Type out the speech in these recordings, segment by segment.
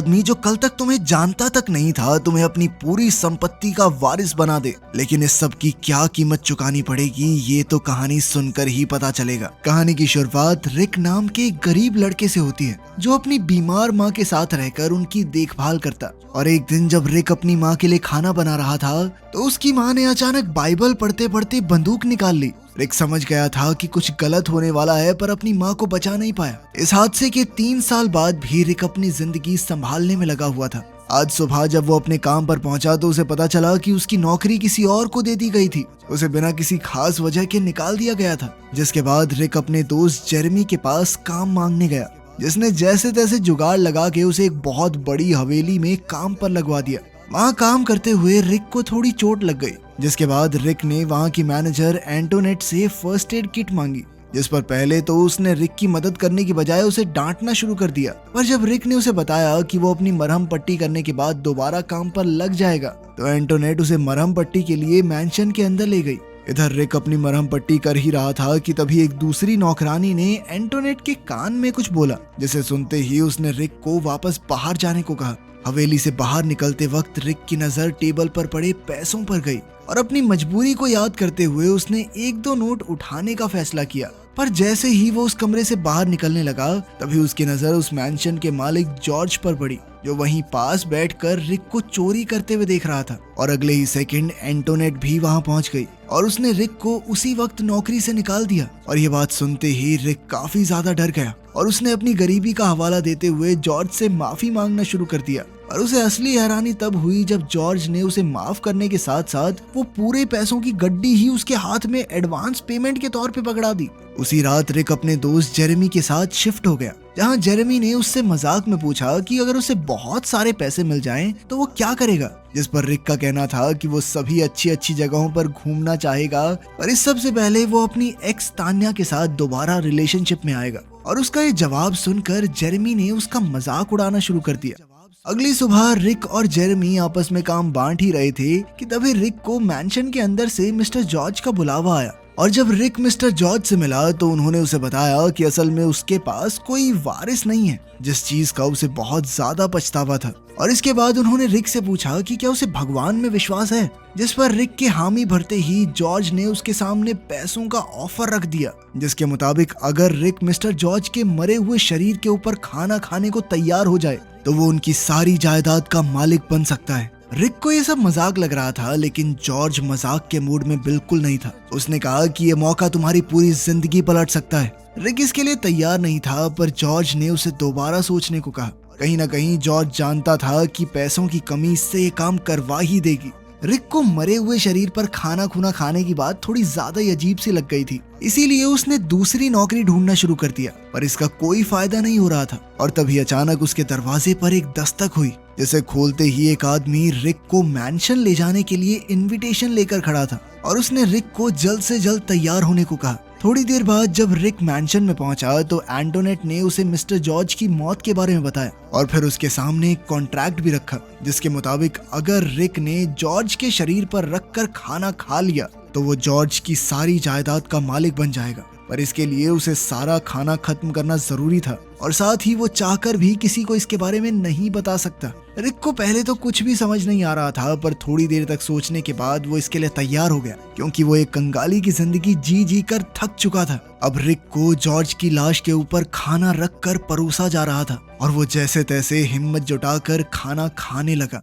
आदमी जो कल तक तुम्हें जानता तक नहीं था तुम्हें अपनी पूरी संपत्ति का वारिस बना दे, लेकिन इस सब की क्या कीमत चुकानी पड़ेगी ये तो कहानी सुनकर ही पता चलेगा। कहानी की शुरुआत रिक नाम के एक गरीब लड़के से होती है जो अपनी बीमार माँ के साथ रहकर उनकी देखभाल करता। और एक दिन जब रिक अपनी माँ के लिए खाना बना रहा था तो उसकी माँ ने अचानक बाइबल पढ़ते पढ़ते बंदूक निकाल ली। रिक समझ गया था कि कुछ गलत होने वाला है पर अपनी माँ को बचा नहीं पाया। इस हादसे के 3 साल बाद भी रिक अपनी जिंदगी संभालने में लगा हुआ था। आज सुबह जब वो अपने काम पर पहुंचा तो उसे पता चला कि उसकी नौकरी किसी और को दे दी गई थी। उसे बिना किसी खास वजह के निकाल दिया गया था, जिसके बाद रिक अपने दोस्त जेरेमी के पास काम मांगने गया, जिसने जैसे तैसे जुगाड़ लगा के उसे एक बहुत बड़ी हवेली में काम पर लगवा दिया। वहाँ काम करते हुए रिक को थोड़ी चोट लग गई, जिसके बाद रिक ने वहाँ की मैनेजर एंटोनेट से फर्स्ट एड किट मांगी, जिस पर पहले तो उसने रिक की मदद करने की बजाय उसे डांटना शुरू कर दिया। पर जब रिक ने उसे बताया कि वो अपनी मरहम पट्टी करने के बाद दोबारा काम पर लग जाएगा तो एंटोनेट उसे मरहम पट्टी के लिए मैंशन के अंदर ले गई। इधर रिक अपनी मरहम पट्टी कर ही रहा था कि तभी एक दूसरी नौकरानी ने एंटोनेट के कान में कुछ बोला, जिसे सुनते ही उसने रिक को वापस बाहर जाने को कहा। हवेली से बाहर निकलते वक्त रिक की नजर टेबल पर पड़े पैसों पर गई और अपनी मजबूरी को याद करते हुए उसने 1-2 नोट उठाने का फैसला किया। पर जैसे ही वो उस कमरे से बाहर निकलने लगा तभी उसकी नजर उस मैंशन के मालिक जॉर्ज पर पड़ी, जो वहीं पास बैठकर रिक को चोरी करते हुए देख रहा था। और अगले ही सेकंड एंटोनेट भी वहां पहुंच गई और उसने रिक को उसी वक्त नौकरी से निकाल दिया। और ये बात सुनते ही रिक काफी ज्यादा डर गया और उसने अपनी गरीबी का हवाला देते हुए जॉर्ज से माफी मांगना शुरू कर दिया। और उसे असली हैरानी तब हुई जब जॉर्ज ने उसे माफ करने के साथ साथ वो पूरे पैसों की गड्डी ही उसके हाथ में एडवांस पेमेंट के तौर पे पकड़ा दी। उसी रात रिक अपने दोस्त जेरेमी के साथ शिफ्ट हो गया, जहां जेरेमी ने उससे मजाक में पूछा कि अगर उसे बहुत सारे पैसे मिल जाएं तो वो क्या करेगा, जिस पर रिक का कहना था कि वो सभी अच्छी अच्छी जगहों पर घूमना चाहेगा, पर इस सबसे पहले वो अपनी एक्स तान्या के साथ दोबारा रिलेशनशिप में आएगा। और उसका ये जवाब सुनकर जेरेमी ने उसका मजाक उड़ाना शुरू कर दिया। अगली सुबह रिक और जेरेमी आपस में काम बांट ही रहे थे कि तभी रिक को मैंशन के अंदर से मिस्टर जॉर्ज का बुलावा आया। और जब रिक मिस्टर जॉर्ज से मिला तो उन्होंने उसे बताया कि असल में उसके पास कोई वारिस नहीं है, जिस चीज का उसे बहुत ज्यादा पछतावा था। और इसके बाद उन्होंने रिक से पूछा कि क्या उसे भगवान में विश्वास है, जिस पर रिक के हामी भरते ही जॉर्ज ने उसके सामने पैसों का ऑफर रख दिया, जिसके मुताबिक अगर रिक मिस्टर जॉर्ज के मरे हुए शरीर के ऊपर खाना खाने को तैयार हो जाए तो वो उनकी सारी जायदाद का मालिक बन सकता है। रिक को ये सब मजाक लग रहा था, लेकिन जॉर्ज मजाक के मूड में बिल्कुल नहीं था। उसने कहा कि ये मौका तुम्हारी पूरी जिंदगी पलट सकता है। रिक इसके लिए तैयार नहीं था, पर जॉर्ज ने उसे दोबारा सोचने को कहा। कहीं ना कहीं जॉर्ज जानता था कि पैसों की कमी इससे ये काम करवा ही देगी। रिक को मरे हुए शरीर पर खाना खुना खाने की बात थोड़ी ज्यादा ही अजीब सी लग गई थी, इसीलिए उसने दूसरी नौकरी ढूंढना शुरू कर दिया, पर इसका कोई फायदा नहीं हो रहा था। और तभी अचानक उसके दरवाजे पर एक दस्तक हुई, जिसे खोलते ही एक आदमी रिक को मैंशन ले जाने के लिए इनविटेशन लेकर खड़ा था और उसने रिक को जल्द से जल्द तैयार होने को कहा। थोड़ी देर बाद जब रिक मैंशन में पहुंचा तो एंटोनेट ने उसे मिस्टर जॉर्ज की मौत के बारे में बताया और फिर उसके सामने एक कॉन्ट्रैक्ट भी रखा, जिसके मुताबिक अगर रिक ने जॉर्ज के शरीर पर रखकर खाना खा लिया तो वो जॉर्ज की सारी जायदाद का मालिक बन जाएगा। पर इसके लिए उसे सारा खाना खत्म करना जरूरी था और साथ ही वो चाहकर भी किसी को इसके बारे में नहीं बता सकता। रिक को पहले तो कुछ भी समझ नहीं आ रहा था, पर थोड़ी देर तक सोचने के बाद वो इसके लिए तैयार हो गया, क्योंकि वो एक कंगाली की जिंदगी जी जी कर थक चुका था। अब रिक को जॉर्ज की लाश के ऊपर खाना रख कर परोसा जा रहा था और वो जैसे तैसे हिम्मत जुटाकर खाना खाने लगा।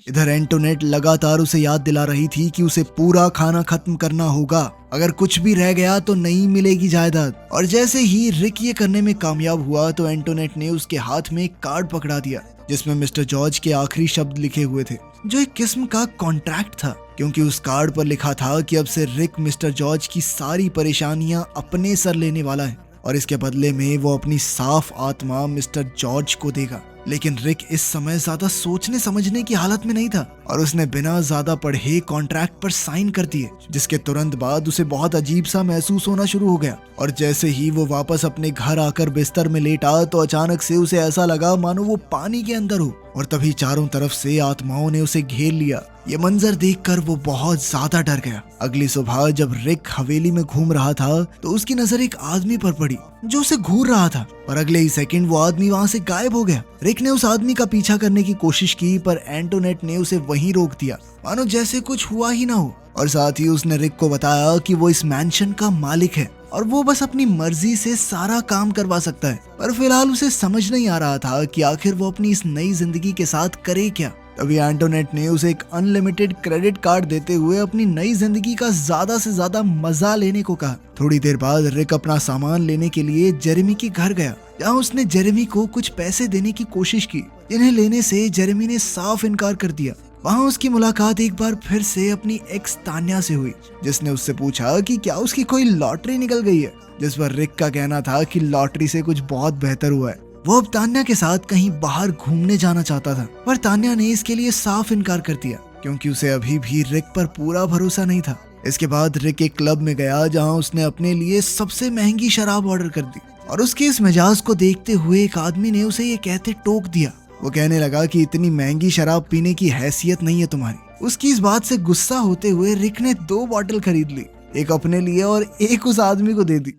इधर एंटोनेट लगातार उसे याद दिला रही थी कि उसे पूरा खाना खत्म करना होगा, अगर कुछ भी रह गया तो नहीं मिलेगी जायदाद। और जैसे ही रिक ये करने में कामयाब हुआ तो एंटोनेट ने उसके हाथ में एक कार्ड पकड़ा दिया, जिसमें मिस्टर जॉर्ज के आखिरी शब्द लिखे हुए थे, जो एक किस्म का कॉन्ट्रैक्ट था, क्योंकि उस कार्ड पर लिखा था कि अब से रिक मिस्टर जॉर्ज की सारी परेशानियां अपने सर लेने वाला है और इसके बदले में वो अपनी साफ आत्मा मिस्टर जॉर्ज को देगा। लेकिन रिक इस समय ज्यादा सोचने समझने की हालत में नहीं था और उसने बिना ज्यादा पढ़े कॉन्ट्रैक्ट पर साइन कर दिए, जिसके तुरंत बाद उसे बहुत अजीब सा महसूस होना शुरू हो गया। और जैसे ही वो वापस अपने घर आकर बिस्तर में लेटा तो अचानक से उसे ऐसा लगा मानो वो पानी के अंदर हो और तभी चारों तरफ से आत्माओं ने उसे घेर लिया। ये मंजर देखकर वो बहुत ज्यादा डर गया। अगली सुबह जब रिक हवेली में घूम रहा था तो उसकी नजर एक आदमी पर पड़ी, जो उसे घूर रहा था और अगले ही सेकंड वो आदमी वहाँ से गायब हो गया। रिक ने उस आदमी का पीछा करने की कोशिश की पर एंटोनेट ने उसे वहीं रोक दिया, मानो जैसे कुछ हुआ ही ना हो। और साथ ही उसने रिक को बताया कि वो इस मैंशन का मालिक है और वो बस अपनी मर्जी से सारा काम करवा सकता है। पर फिलहाल उसे समझ नहीं आ रहा था कि आखिर वो अपनी इस नई जिंदगी के साथ करे क्या। तभी एंटोनेट ने उसे एक अनलिमिटेड क्रेडिट कार्ड देते हुए अपनी नई जिंदगी का ज्यादा से ज्यादा मजा लेने को कहा। थोड़ी देर बाद रिक अपना सामान लेने के लिए जेरेमी के घर गया, जहाँ उसने जेरेमी को कुछ पैसे देने की कोशिश की, जिन्हें लेने से जेरेमी ने साफ इनकार कर दिया। वहाँ उसकी मुलाकात एक बार फिर से अपनी एक्स तान्या से हुई, जिसने उससे पूछा कि क्या उसकी कोई लॉटरी निकल गई है, जिस पर रिक का कहना था कि लॉटरी से कुछ बहुत बेहतर हुआ है। वो अब तान्या के साथ कहीं बाहर घूमने जाना चाहता था, पर तान्या ने इसके लिए साफ इनकार कर दिया क्योंकि उसे अभी भी रिक पर पूरा भरोसा नहीं था। इसके बाद रिक एक क्लब में गया, जहाँ उसने अपने लिए सबसे महंगी शराब ऑर्डर कर दी और उसके इस मिजाज को देखते हुए एक आदमी ने उसे ये कहते टोक दिया। वो कहने लगा कि इतनी महंगी शराब पीने की हैसियत नहीं है तुम्हारी। उसकी इस बात से गुस्सा होते हुए रिक ने 2 बॉटल खरीद ली, एक अपने लिए और एक उस आदमी को दे दी।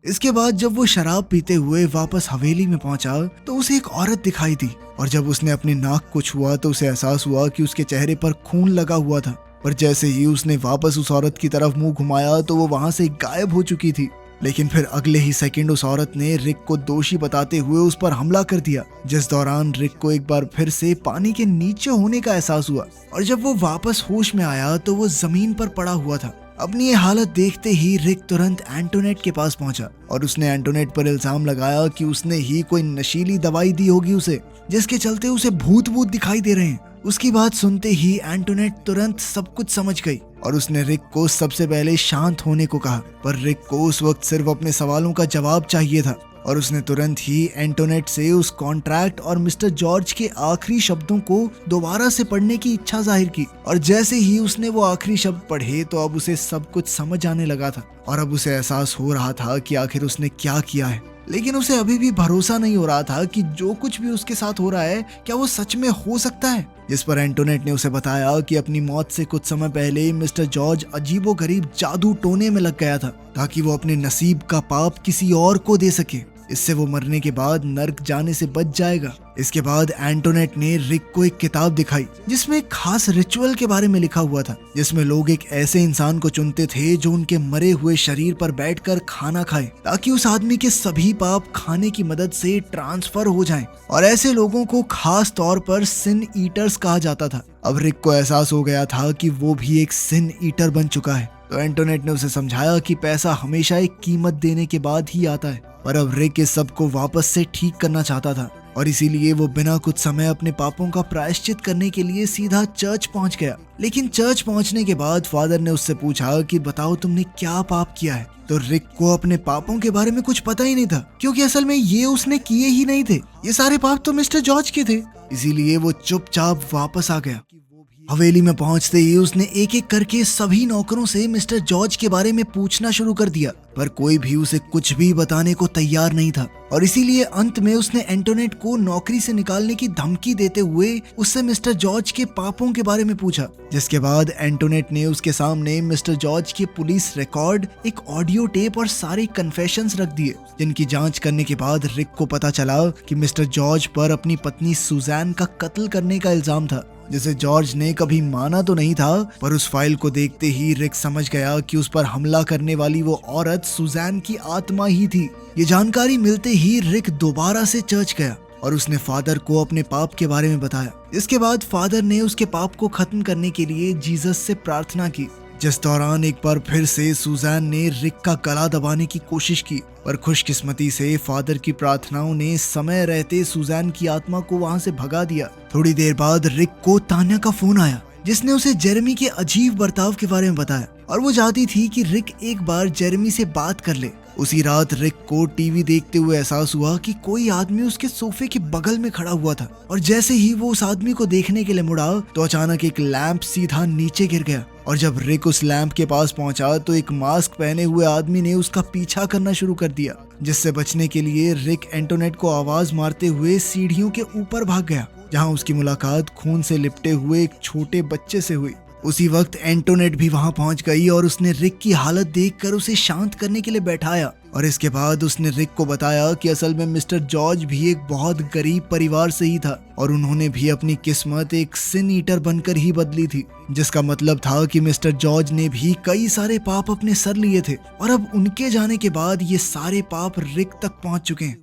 इसके बाद जब वो शराब पीते हुए वापस हवेली में पहुंचा तो उसे एक औरत दिखाई दी और जब उसने अपनी नाक को छुआ तो उसे एहसास हुआ कि उसके चेहरे पर खून लगा हुआ था। पर जैसे ही उसने वापस उस औरत की तरफ मुंह घुमाया तो वो वहां से गायब हो चुकी थी। लेकिन फिर अगले ही सेकंड उस औरत ने रिक को दोषी बताते हुए उस पर हमला कर दिया, जिस दौरान रिक को एक बार फिर से पानी के नीचे होने का एहसास हुआ और जब वो वापस होश में आया तो वो जमीन पर पड़ा हुआ था। अपनी ये हालत देखते ही रिक तुरंत एंटोनेट के पास पहुंचा और उसने एंटोनेट पर इल्जाम लगाया कि उसने ही कोई नशीली दवाई दी होगी उसे, जिसके चलते उसे भूत दिखाई दे रहे हैं। उसकी बात सुनते ही एंटोनेट तुरंत सब कुछ समझ गई और उसने रिक को सबसे पहले शांत होने को कहा। पर रिक को उस वक्त सिर्फ अपने सवालों का जवाब चाहिए था और उसने तुरंत ही एंटोनेट से उस कॉन्ट्रैक्ट और मिस्टर जॉर्ज के आखिरी शब्दों को दोबारा से पढ़ने की इच्छा जाहिर की। और जैसे ही उसने वो आखिरी शब्द पढ़े तो अब उसे सब कुछ समझ आने लगा था और अब उसे एहसास हो रहा था कि आखिर उसने क्या किया है। लेकिन उसे अभी भी भरोसा नहीं हो रहा था कि जो कुछ भी उसके साथ हो रहा है क्या वो सच में हो सकता है। जिस पर एंटोनेट ने उसे बताया कि अपनी मौत से कुछ समय पहले मिस्टर जॉर्ज अजीबोगरीब जादू टोने में लग गया था ताकि वो अपने नसीब का पाप किसी और को दे सके। इससे वो मरने के बाद नर्क जाने से बच जाएगा। इसके बाद एंटोनेट ने रिक को एक किताब दिखाई जिसमें एक खास रिचुअल के बारे में लिखा हुआ था, जिसमें लोग एक ऐसे इंसान को चुनते थे जो उनके मरे हुए शरीर पर बैठकर खाना खाए ताकि उस आदमी के सभी पाप खाने की मदद से ट्रांसफर हो जाएं। और ऐसे लोगों को खास तौर पर सिन ईटर्स कहा जाता था। अब रिक को एहसास हो गया था कि वो भी एक सिन ईटर बन चुका है। तो एंटोनेट ने उसे समझाया कि पैसा हमेशा एक कीमत देने के बाद ही आता है। पर अब रिक इस सब को वापस से ठीक करना चाहता था और इसीलिए वो बिना कुछ समय अपने पापों का प्रायश्चित करने के लिए सीधा चर्च पहुंच गया। लेकिन चर्च पहुंचने के बाद फादर ने उससे पूछा कि बताओ तुमने क्या पाप किया है। तो रिक को अपने पापों के बारे में कुछ पता ही नहीं था, क्योंकि असल में ये उसने किए ही नहीं थे। ये सारे पाप तो मिस्टर जॉर्ज के थे। इसीलिए वो चुपचाप वापस आ गया। हवेली में पहुंचते ही उसने एक एक करके सभी नौकरों से मिस्टर जॉर्ज के बारे में पूछना शुरू कर दिया, पर कोई भी उसे कुछ भी बताने को तैयार नहीं था। और इसीलिए अंत में उसने एंटोनेट को नौकरी से निकालने की धमकी देते हुए उससे मिस्टर जॉर्ज के पापों के बारे में पूछा। जिसके बाद एंटोनेट ने उसके सामने मिस्टर जॉर्ज के पुलिस रिकॉर्ड, एक ऑडियो टेप और सारे कन्फेशंस रख दिए, जिनकी जांच करने के बाद रिक को पता चला कि मिस्टर जॉर्ज पर अपनी पत्नी सुजैन का कत्ल करने का इल्जाम था, जिसे जॉर्ज ने कभी माना तो नहीं था। पर उस फाइल को देखते ही रिक समझ गया कि उस पर हमला करने वाली वो औरत सुजैन की आत्मा ही थी। ये जानकारी मिलते ही रिक दोबारा से चर्च गया और उसने फादर को अपने पाप के बारे में बताया। इसके बाद फादर ने उसके पाप को खत्म करने के लिए जीसस से प्रार्थना की, जिस दौरान एक बार फिर से सुजैन ने रिक का गला दबाने की कोशिश की। पर खुशकिस्मती से फादर की प्रार्थनाओं ने समय रहते सुजैन की आत्मा को वहां से भगा दिया। थोड़ी देर बाद रिक को तान्या का फोन आया, जिसने उसे जेरेमी के अजीब बर्ताव के बारे में बताया और वो चाहती थी कि रिक एक बार जेरेमी से बात कर ले। उसी रात रिक को टीवी देखते हुए एहसास हुआ कि कोई आदमी उसके सोफे के बगल में खड़ा हुआ था और जैसे ही वो उस आदमी को देखने के लिए मुड़ा तो अचानक एक लैंप सीधा नीचे गिर गया। और जब रिक उस लैंप के पास पहुंचा तो एक मास्क पहने हुए आदमी ने उसका पीछा करना शुरू कर दिया, जिससे बचने के लिए रिक एंटोनेट को आवाज मारते हुए सीढ़ियों के ऊपर भाग गया, जहां उसकी मुलाकात खून से लिपटे हुए एक छोटे बच्चे से हुई। उसी वक्त एंटोनेट भी वहां पहुंच गई और उसने रिक की हालत देखकर उसे शांत करने के लिए बैठाया और इसके बाद उसने रिक को बताया कि असल में मिस्टर जॉर्ज भी एक बहुत गरीब परिवार से ही था और उन्होंने भी अपनी किस्मत एक सिन ईटर बनकर ही बदली थी, जिसका मतलब था कि मिस्टर जॉर्ज ने भी कई सारे पाप अपने सर लिए थे और अब उनके जाने के बाद ये सारे पाप रिक तक पहुंच चुके हैं।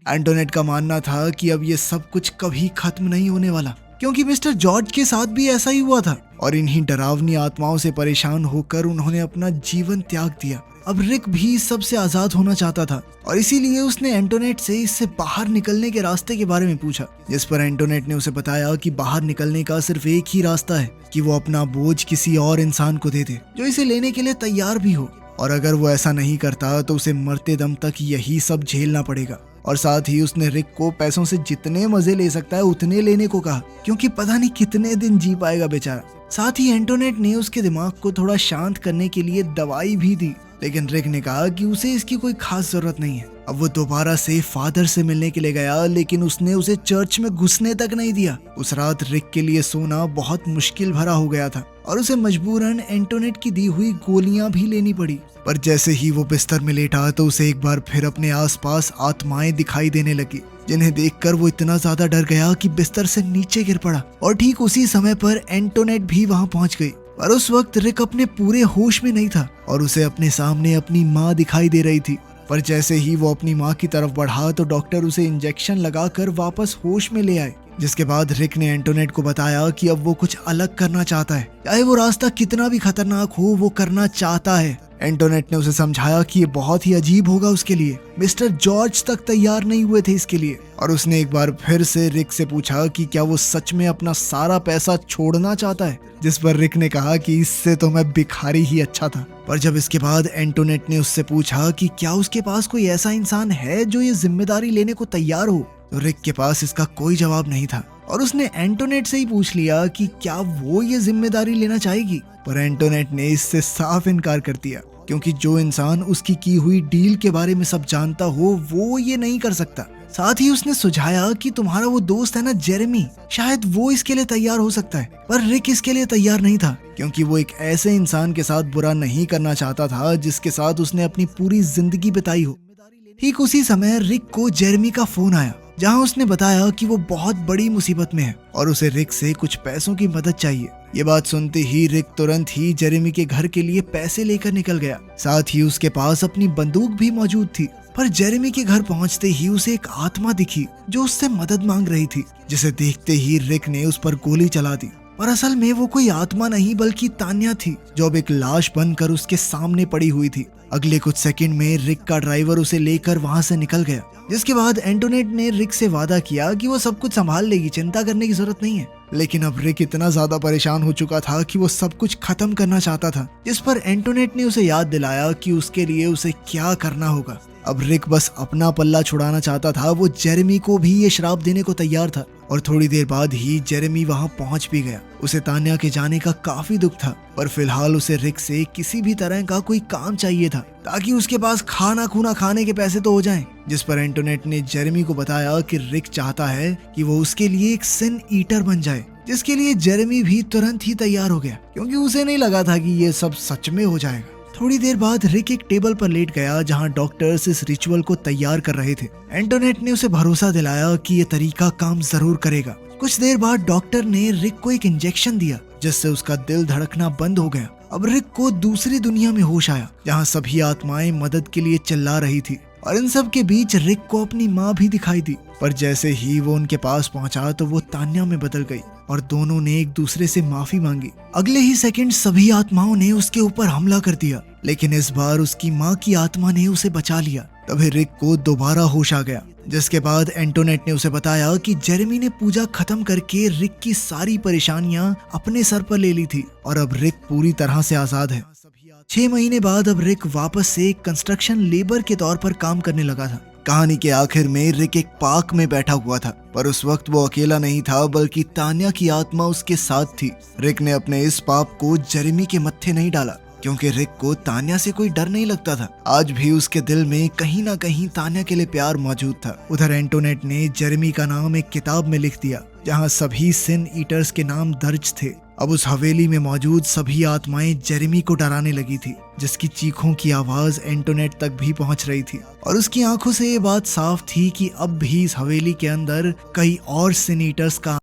एंटोनेट का मानना था कि अब ये सब कुछ कभी खत्म नहीं होने वाला, क्योंकि मिस्टर जॉर्ज के साथ भी ऐसा ही हुआ था और इन्हीं डरावनी आत्माओं से परेशान होकर उन्होंने अपना जीवन त्याग दिया। अब रिक भी सबसे आजाद होना चाहता था और इसीलिए उसने एंटोनेट से इससे बाहर निकलने के रास्ते के बारे में पूछा, जिस पर एंटोनेट ने उसे बताया कि बाहर निकलने का सिर्फ एक ही रास्ता है कि वो अपना बोझ किसी और इंसान को दे दे जो इसे लेने के लिए तैयार भी हो, और अगर वो ऐसा नहीं करता तो उसे मरते दम तक यही सब झेलना पड़ेगा। और साथ ही उसने रिक को पैसों से जितने मजे ले सकता है उतने लेने को कहा, क्योंकि पता नहीं कितने दिन जी पाएगा बेचारा। साथ ही एंटोनेट ने उसके दिमाग को थोड़ा शांत करने के लिए दवाई भी दी, लेकिन रिक ने कहा कि उसे इसकी कोई खास जरूरत नहीं है। अब वो दोबारा से फादर से मिलने के लिए गया, लेकिन उसने उसे चर्च में घुसने तक नहीं दिया। उस रात रिक के लिए सोना बहुत मुश्किल भरा हो गया था और उसे मजबूरन एंटोनेट की दी हुई गोलियां भी लेनी पड़ी। पर जैसे ही वो बिस्तर में लेटा तो उसे एक बार फिर अपने आसपास आत्माएं दिखाई देने लगी, जिन्हें देखकर वो इतना ज्यादा डर गया कि बिस्तर से नीचे गिर पड़ा। और ठीक उसी समय पर एंटोनेट भी वहां पहुंच गई, पर उस वक्त रिक अपने पूरे होश में नहीं था और उसे अपने सामने अपनी माँ दिखाई दे रही थी। पर जैसे ही वो अपनी माँ की तरफ बढ़ा तो डॉक्टर उसे इंजेक्शन लगाकर वापस होश में ले आए, जिसके बाद रिक ने एंटोनेट को बताया कि अब वो कुछ अलग करना चाहता है, चाहे वो रास्ता कितना भी खतरनाक हो वो करना चाहता है। एंटोनेट ने उसे समझाया कि ये बहुत ही अजीब होगा उसके लिए, मिस्टर जॉर्ज तक तैयार नहीं हुए थे इसके लिए। और उसने एक बार फिर से रिक से पूछा कि क्या वो सच में अपना सारा पैसा छोड़ना चाहता है, जिस पर रिक ने कहा कि इससे तो मैं भिखारी ही अच्छा था। पर जब इसके बाद एंटोनेट ने उससे पूछा कि क्या उसके पास कोई ऐसा इंसान है जो ये जिम्मेदारी लेने को तैयार हो, तो रिक के पास इसका कोई जवाब नहीं था और उसने एंटोनेट से ही पूछ लिया कि क्या वो ये जिम्मेदारी लेना चाहेगी। पर एंटोनेट ने इससे साफ इनकार कर दिया, क्योंकि जो इंसान उसकी की हुई डील के बारे में सब जानता हो वो ये नहीं कर सकता। साथ ही उसने सुझाया कि तुम्हारा वो दोस्त है ना जेरेमी, शायद वो इसके लिए तैयार हो सकता है। पर रिक इसके लिए तैयार नहीं था, क्योंकि वो एक ऐसे इंसान के साथ बुरा नहीं करना चाहता था जिसके साथ उसने अपनी पूरी जिंदगी बिताई हो। ठीक उसी समय रिक को जेरेमी का फोन आया, जहां उसने बताया कि वो बहुत बड़ी मुसीबत में है और उसे रिक से कुछ पैसों की मदद चाहिए। ये बात सुनते ही रिक तुरंत ही जेरेमी के घर के लिए पैसे लेकर निकल गया। साथ ही उसके पास अपनी बंदूक भी मौजूद थी। पर जेरेमी के घर पहुंचते ही उसे एक आत्मा दिखी जो उससे मदद मांग रही थी, जिसे देखते ही रिक ने उस पर गोली चला दी। पर असल में वो कोई आत्मा नहीं बल्कि तान्या थी, जो अब एक लाश बनकर उसके सामने पड़ी हुई थी। अगले कुछ सेकंड में रिक का ड्राइवर उसे लेकर वहां से निकल गया, जिसके बाद एंटोनेट ने रिक से वादा किया कि वो सब कुछ संभाल लेगी, चिंता करने की जरूरत नहीं है। लेकिन अब रिक इतना ज्यादा परेशान हो चुका था कि वो सब कुछ खत्म करना चाहता था, जिस पर एंटोनेट ने उसे याद दिलाया कि उसके लिए उसे क्या करना होगा। अब रिक बस अपना पल्ला छुड़ाना चाहता था। वो जेरेमी को भी ये श्राप देने को तैयार था और थोड़ी देर बाद ही जेरेमी वहां पहुंच भी गया। उसे तान्या के जाने का काफी दुख था, पर फिलहाल उसे रिक से किसी भी तरह का कोई काम चाहिए था ताकि उसके पास खाना खूना खाने के पैसे तो हो जाएं। जिस पर एंटोनेट ने जेरेमी को बताया कि रिक चाहता है कि वो उसके लिए एक सिन ईटर बन जाए, जिसके लिए जेरेमी भी तुरंत ही तैयार हो गया, क्योंकि उसे नहीं लगा था कि ये सब सच में हो जाएगा। थोड़ी देर बाद रिक एक टेबल पर लेट गया, जहां डॉक्टर्स इस रिचुअल को तैयार कर रहे थे। एंटोनेट ने उसे भरोसा दिलाया कि ये तरीका काम जरूर करेगा। कुछ देर बाद डॉक्टर ने रिक को एक इंजेक्शन दिया, जिससे उसका दिल धड़कना बंद हो गया। अब रिक को दूसरी दुनिया में होश आया, जहां सभी आत्माएं मदद के लिए चिल्ला रही थी और इन सब के बीच रिक को अपनी माँ भी दिखाई दी। पर जैसे ही वो उनके पास पहुंचा तो वो तान्या में बदल गई और दोनों ने एक दूसरे से माफी मांगी। अगले ही सेकंड सभी आत्माओं ने उसके ऊपर हमला कर दिया, लेकिन इस बार उसकी माँ की आत्मा ने उसे बचा लिया। तभी रिक को दोबारा होश आ गया, जिसके बाद एंटोनेट ने उसे बताया कि जेरेमी ने पूजा खत्म करके रिक की सारी परेशानियां अपने सर पर ले ली थी और अब रिक पूरी तरह से आजाद है। 6 महीने बाद अब रिक वापस से कंस्ट्रक्शन लेबर के तौर पर काम करने लगा था। कहानी के आखिर में रिक एक पार्क में बैठा हुआ था, पर उस वक्त वो अकेला नहीं था, बल्कि तान्या की आत्मा उसके साथ थी। रिक ने अपने इस पाप को जेरेमी के मत्थे नहीं डाला, क्योंकि रिक को तान्या से कोई डर नहीं लगता था। आज भी उसके दिल में कहीं ना कहीं तान्या के लिए प्यार मौजूद था। उधर एंटोनेट ने जेरेमी का नाम एक किताब में लिख दिया, जहां सभी सिन ईटर्स के नाम दर्ज थे। अब उस हवेली में मौजूद सभी आत्माएं जेरेमी को डराने लगी थी, जिसकी चीखों की आवाज एंटोनेट तक भी पहुंच रही थी। और उसकी आंखों से ये बात साफ थी कि अब भी इस हवेली के अंदर कई और सिन ईटर्स का